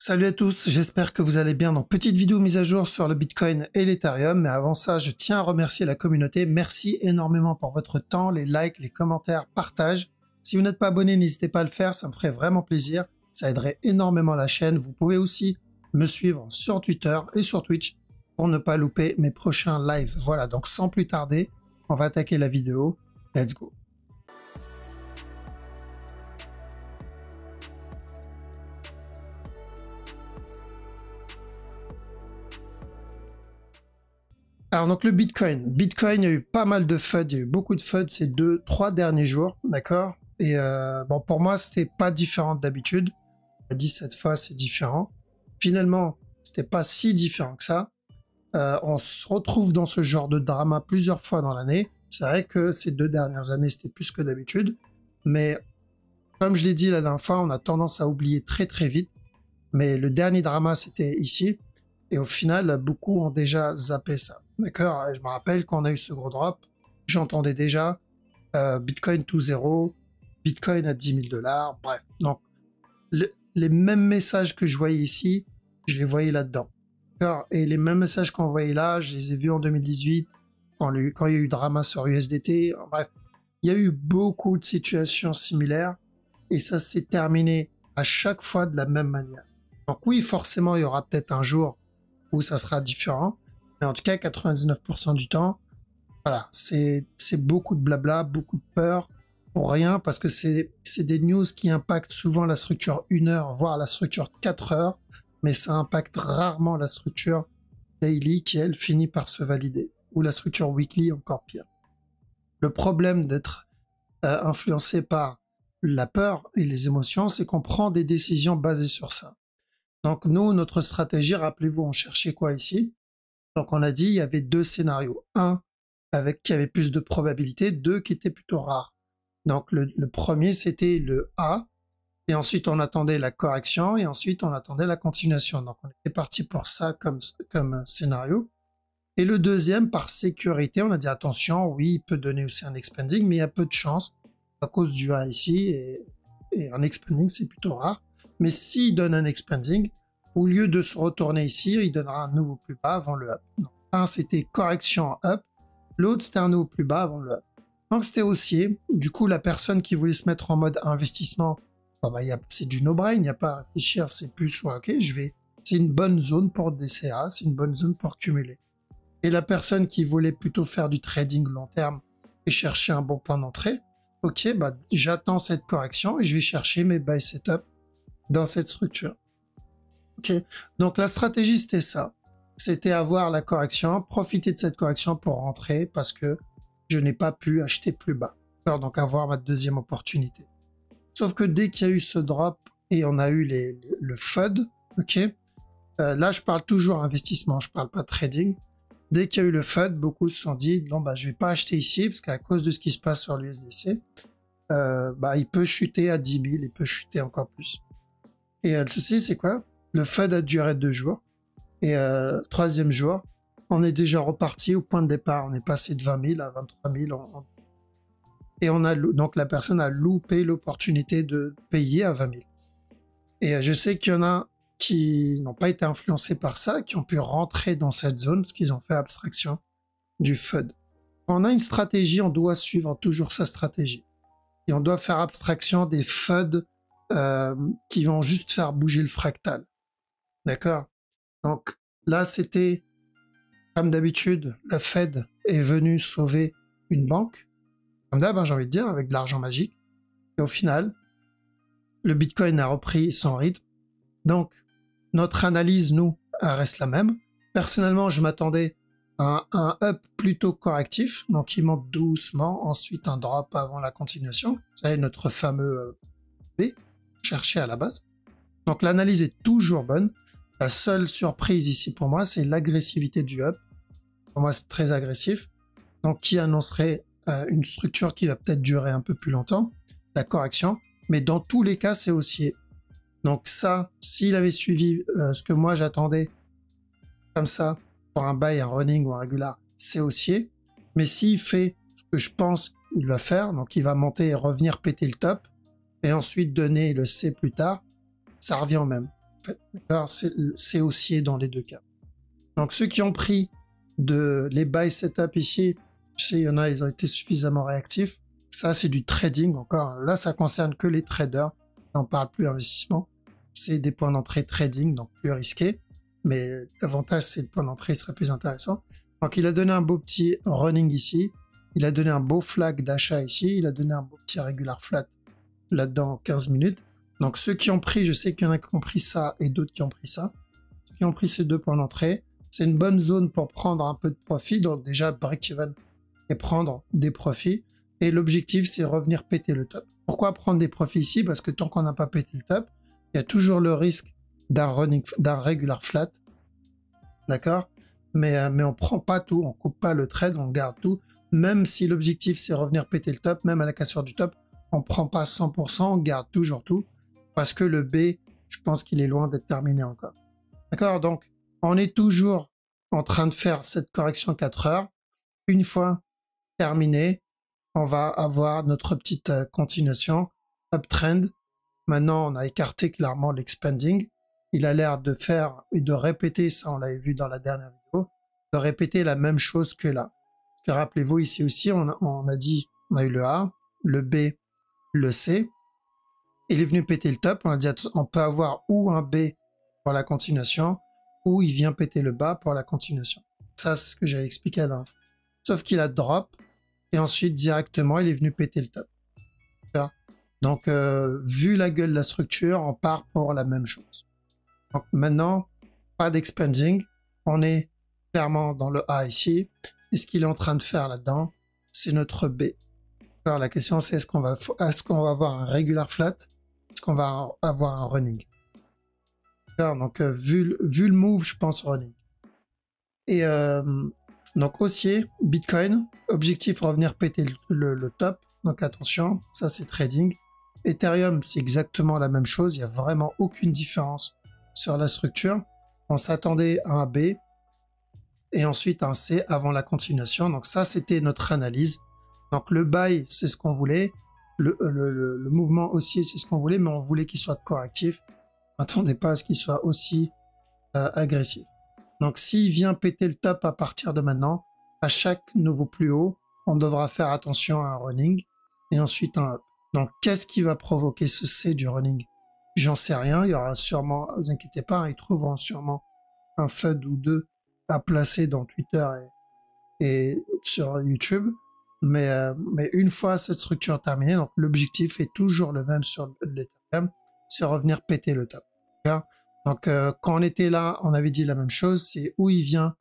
Salut à tous, j'espère que vous allez bien. Donc petite vidéo mise à jour sur le Bitcoin et l'Ethereum, mais avant ça, je tiens à remercier la communauté. Merci énormément pour votre temps, les likes, les commentaires, partage. Si vous n'êtes pas abonné, n'hésitez pas à le faire, ça me ferait vraiment plaisir. Ça aiderait énormément la chaîne. Vous pouvez aussi me suivre sur Twitter et sur Twitch pour ne pas louper mes prochains lives. Voilà, donc sans plus tarder, on va attaquer la vidéo. Let's go. Alors donc le Bitcoin, il y a eu pas mal de FUD, il y a eu beaucoup de FUD ces 2-3 derniers jours, d'accord. Et bon, pour moi c'était pas différent d'habitude. 17 fois c'est différent. Finalement c'était pas si différent que ça. On se retrouve dans ce genre de drama plusieurs fois dans l'année. C'est vrai que ces 2 dernières années c'était plus que d'habitude, mais comme je l'ai dit la dernière fois, on a tendance à oublier très très vite. Mais le dernier drama c'était ici, et au final beaucoup ont déjà zappé ça. D'accord, je me rappelle quand on a eu ce gros drop, j'entendais déjà Bitcoin to zéro, Bitcoin à 10 000 $, bref. Donc, les mêmes messages que je voyais ici, je les voyais là-dedans. Et les mêmes messages qu'on voyait là, je les ai vus en 2018, quand il y a eu drama sur USDT, bref. Il y a eu beaucoup de situations similaires, et ça s'est terminé à chaque fois de la même manière. Donc oui, forcément, il y aura peut-être un jour où ça sera différent, mais en tout cas 99% du temps, voilà, c'est beaucoup de blabla, beaucoup de peur pour rien, parce que c'est des news qui impactent souvent la structure 1 heure, voire la structure 4 heures, mais ça impacte rarement la structure daily qui, elle, finit par se valider, ou la structure weekly, encore pire. Le problème d'être influencé par la peur et les émotions, c'est qu'on prend des décisions basées sur ça. Donc nous, notre stratégie, rappelez-vous, on cherchait quoi ici? Donc on a dit il y avait 2 scénarios. Un qui avait plus de probabilité, 2 qui étaient plutôt rares. Donc le premier c'était le A, et ensuite on attendait la correction, et ensuite on attendait la continuation. Donc on était parti pour ça comme scénario. Et le deuxième, par sécurité, on a dit attention, oui, il peut donner aussi un expanding, mais il y a peu de chance à cause du A ici, et un expanding c'est plutôt rare. Mais s'il donne un expanding, au lieu de se retourner ici, il donnera un nouveau plus bas avant le up. Donc, un, c'était correction up. L'autre, c'était un nouveau plus bas avant le up. Donc, c'était haussier. Du coup, la personne qui voulait se mettre en mode investissement, bon, bah, c'est du no-brain, il n'y a pas à réfléchir, c'est plus, ouais, ok, c'est une bonne zone pour DCA, c'est une bonne zone pour cumuler. Et la personne qui voulait plutôt faire du trading long terme et chercher un bon point d'entrée, ok, bah, j'attends cette correction et je vais chercher mes buy setup dans cette structure. Ok, donc la stratégie c'était ça, c'était avoir la correction, profiter de cette correction pour rentrer parce que je n'ai pas pu acheter plus bas, donc avoir ma deuxième opportunité. Sauf que dès qu'il y a eu ce drop et on a eu le FUD, ok, là je parle toujours investissement, je parle pas trading. Dès qu'il y a eu le FUD, beaucoup se sont dit non bah je vais pas acheter ici parce qu'à cause de ce qui se passe sur l'USDC, bah il peut chuter à 10 000, il peut chuter encore plus. Et le souci c'est quoi? Le FUD a duré 2 jours. Et 3e jour, on est déjà reparti au point de départ. On est passé de 20 000 à 23 000. Et donc la personne a loupé l'opportunité de payer à 20 000. Et je sais qu'il y en a qui n'ont pas été influencés par ça, qui ont pu rentrer dans cette zone parce qu'ils ont fait abstraction du FUD. Quand on a une stratégie, on doit suivre toujours sa stratégie. Et on doit faire abstraction des FUD qui vont juste faire bouger le fractal. D'accord? Donc là, c'était, comme d'habitude, la Fed est venue sauver une banque, comme d'hab, j'ai envie de dire, avec de l'argent magique. Et au final, le Bitcoin a repris son rythme. Donc, notre analyse, nous, elle reste la même. Personnellement, je m'attendais à un up plutôt correctif, donc il monte doucement, ensuite un drop avant la continuation. Vous savez, notre fameux B, cherché à la base. Donc l'analyse est toujours bonne. La seule surprise ici pour moi, c'est l'agressivité du up. Pour moi, c'est très agressif. Donc, qui annoncerait une structure qui va peut-être durer un peu plus longtemps, la correction. Mais dans tous les cas, c'est haussier. Donc ça, s'il avait suivi ce que moi j'attendais, comme ça, pour un buy, un running ou un régular, c'est haussier. Mais s'il fait ce que je pense qu'il va faire, donc il va monter et revenir péter le top, et ensuite donner le C plus tard, ça revient au même. fait. C'est haussier dans les deux cas. Donc ceux qui ont pris les buy setup ici, je sais, il y en a, ils ont été suffisamment réactifs. Ça, c'est du trading encore. Là, ça concerne que les traders. On parle plus investissement. C'est des points d'entrée trading, donc plus risqués. Mais l'avantage, c'est le point d'entrée serait plus intéressant. Donc, il a donné un beau petit running ici. Il a donné un beau flag d'achat ici. Il a donné un beau petit regular flat là-dedans en 15 minutes. Donc, ceux qui ont pris, je sais qu'il y en a qui ont pris ça et d'autres qui ont pris ça. Ceux qui ont pris ces deux points d'entrée, c'est une bonne zone pour prendre un peu de profit. Donc, déjà, break-even et prendre des profits. Et l'objectif, c'est revenir péter le top. Pourquoi prendre des profits ici? Parce que tant qu'on n'a pas pété le top, il y a toujours le risque d'un regular flat. D'accord? Mais on prend pas tout, on coupe pas le trade, on garde tout. Même si l'objectif, c'est revenir péter le top, même à la cassure du top, on prend pas 100%, on garde toujours tout. Parce que le B, je pense qu'il est loin d'être terminé encore. D'accord? Donc, on est toujours en train de faire cette correction 4 heures. Une fois terminé, on va avoir notre petite continuation uptrend. Maintenant, on a écarté clairement l'expanding. Il a l'air de faire et de répéter, ça on l'avait vu dans la dernière vidéo, de répéter la même chose que là. Rappelez-vous, ici aussi, on a dit, on a eu le A, le B, le C. Il est venu péter le top. On a dit, on peut avoir ou un B pour la continuation, ou il vient péter le bas pour la continuation. Ça, c'est ce que j'avais expliqué à l'info. Sauf qu'il a drop, et ensuite, directement, il est venu péter le top. Donc, vu la gueule de la structure, on part pour la même chose. Donc, maintenant, pas d'expanding. On est clairement dans le A ici. Et ce qu'il est en train de faire là-dedans, c'est notre B. Alors, la question, c'est est-ce qu'on va avoir un regular flat? Est-ce qu'on va avoir un running? Donc, vu le move, je pense running. Et donc, haussier, Bitcoin, objectif revenir péter le top. Donc, attention, ça, c'est trading. Ethereum, c'est exactement la même chose. Il n'y a vraiment aucune différence sur la structure. On s'attendait à un B et ensuite un C avant la continuation. Donc ça, c'était notre analyse. Donc le buy, c'est ce qu'on voulait. Le mouvement haussier, c'est ce qu'on voulait, mais on voulait qu'il soit correctif. On n'attendait pas à ce qu'il soit aussi agressif. Donc s'il vient péter le top à partir de maintenant, à chaque nouveau plus haut, on devra faire attention à un running et ensuite un up. Donc qu'est-ce qui va provoquer ce C du running? J'en sais rien, il y aura sûrement, ne vous inquiétez pas, hein, ils trouveront sûrement un FUD ou deux à placer dans Twitter et sur YouTube. Mais une fois cette structure terminée, donc l'objectif est toujours le même sur l'Ethereum, c'est revenir péter le top. Donc quand on était là, on avait dit la même chose, c'est où il vient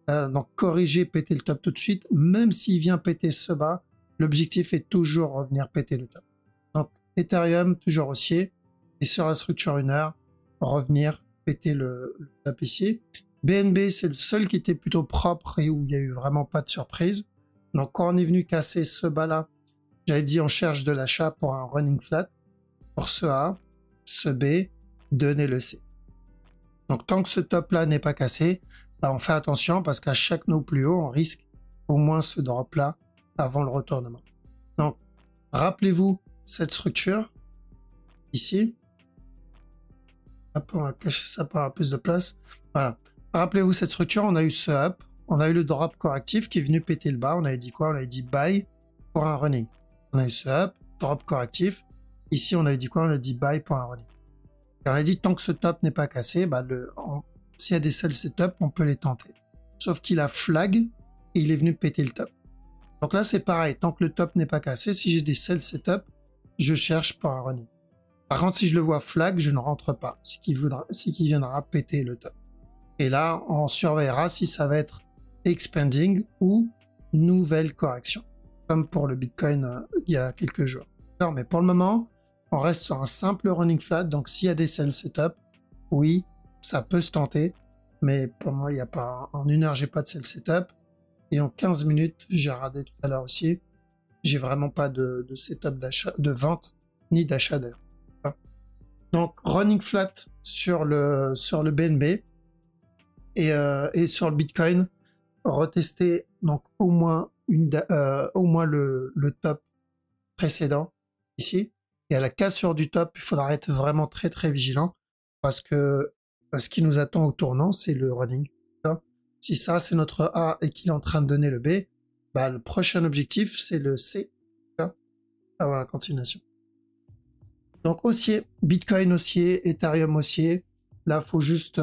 donc corriger, péter le top tout de suite, même s'il vient péter ce bas, l'objectif est toujours revenir péter le top. Donc Ethereum toujours haussier, et sur la structure 1 heure, revenir péter le top ici. BNB, c'est le seul qui était plutôt propre et où il n'y a eu vraiment pas de surprise. Donc quand on est venu casser ce bas-là, j'avais dit on cherche de l'achat pour un running flat, pour ce A, ce B, donner le C. Donc tant que ce top-là n'est pas cassé, bah, on fait attention parce qu'à chaque nœud plus haut, on risque au moins ce drop-là avant le retournement. Donc rappelez-vous cette structure ici. Hop, on va cacher ça pour avoir plus de place. Voilà. Rappelez-vous cette structure, on a eu ce up, on a eu le drop correctif qui est venu péter le bas. On avait dit quoi? On avait dit buy pour un running. On a eu ce up, drop correctif. Ici, on avait dit quoi? On a dit buy pour un running. Et on a dit tant que ce top n'est pas cassé, bah s'il y a des sell setup, on peut les tenter. Sauf qu'il a flag et il est venu péter le top. Donc là, c'est pareil. Tant que le top n'est pas cassé, si j'ai des sell setup, je cherche pour un running. Par contre, si je le vois flag, je ne rentre pas. C'est qu'il viendra péter le top. Et là, on surveillera si ça va être expanding ou nouvelle correction. Comme pour le Bitcoin il y a quelques jours. Non, mais pour le moment, on reste sur un simple running flat. Donc, s'il y a des sell setup, oui, ça peut se tenter. Mais pour moi, il n'y a pas. En 1 heure, j'ai pas de sell setup. Et en 15 minutes, j'ai radé tout à l'heure aussi. J'ai vraiment pas de setup d'achat, de vente, ni d'achat d'ailleurs. Donc, running flat sur le BNB et sur le Bitcoin, retester donc au moins le top précédent ici. Et à la cassure du top, il faudra être vraiment très très vigilant parce que ce qui nous attend au tournant, c'est le running. Si ça, c'est notre A et qu'il est en train de donner le B, bah, le prochain objectif, c'est le C. Ah, voilà, continuation. Donc, haussier, Bitcoin haussier, Ethereum haussier. Là, faut juste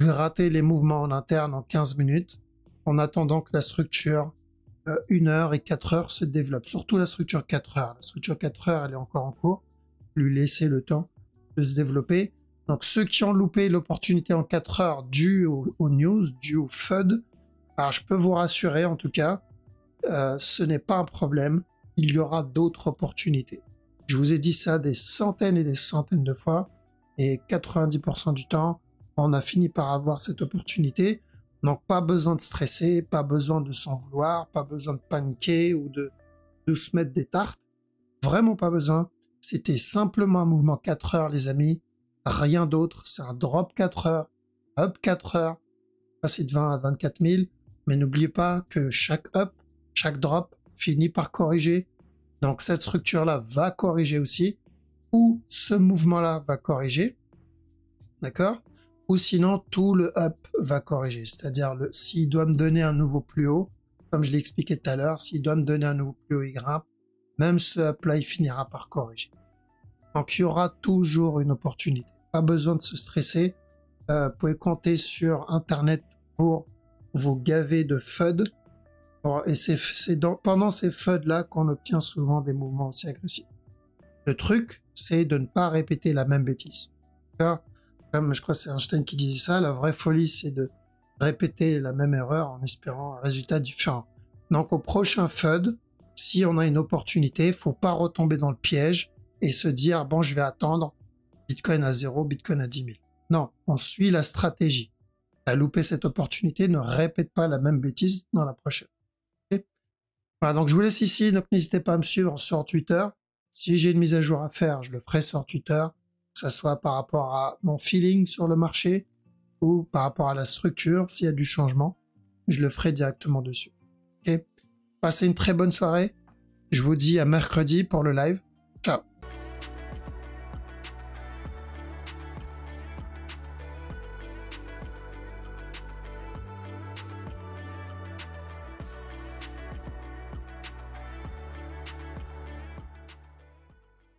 rater les mouvements en interne en 15 minutes en attendant que la structure 1 heure et 4 heures se développe. Surtout la structure 4 heures. La structure 4 heures, elle est encore en cours. Lui laisser le temps de se développer. Donc, ceux qui ont loupé l'opportunité en 4 heures dû aux news, dû au FUD, alors je peux vous rassurer en tout cas, ce n'est pas un problème. Il y aura d'autres opportunités. Je vous ai dit ça des centaines et des centaines de fois. Et 90% du temps, on a fini par avoir cette opportunité. Donc, pas besoin de stresser, pas besoin de s'en vouloir, pas besoin de paniquer ou de se mettre des tartes. Vraiment pas besoin. C'était simplement un mouvement 4 heures, les amis. Rien d'autre. C'est un drop 4 heures, up 4 heures, passer de 20 à 24 000. Mais n'oubliez pas que chaque up, chaque drop finit par corriger. Donc, cette structure-là va corriger aussi. Ou ce mouvement-là va corriger. D'accord? Ou sinon, tout le up va corriger. C'est-à-dire, s'il doit me donner un nouveau plus haut, comme je l'ai expliqué tout à l'heure, s'il doit me donner un nouveau plus haut, il grimpe. Même ce up-là, il finira par corriger. Donc, il y aura toujours une opportunité. Pas besoin de se stresser. Vous pouvez compter sur Internet pour vous gaver de FUD. Et c'est pendant ces FUD-là qu'on obtient souvent des mouvements aussi agressifs. Le truc, c'est de ne pas répéter la même bêtise. Comme je crois que c'est Einstein qui disait ça, la vraie folie, c'est de répéter la même erreur en espérant un résultat différent. Donc, au prochain FUD, si on a une opportunité, faut pas retomber dans le piège et se dire, bon, je vais attendre Bitcoin à 0, Bitcoin à 10 000. Non, on suit la stratégie. T'as loupé cette opportunité, ne répète pas la même bêtise dans la prochaine. Okay. Voilà, donc je vous laisse ici, donc n'hésitez pas à me suivre sur Twitter. Si j'ai une mise à jour à faire, je le ferai sur Twitter, que ce soit par rapport à mon feeling sur le marché ou par rapport à la structure, s'il y a du changement, je le ferai directement dessus. Okay. Passez une très bonne soirée. Je vous dis à mercredi pour le live.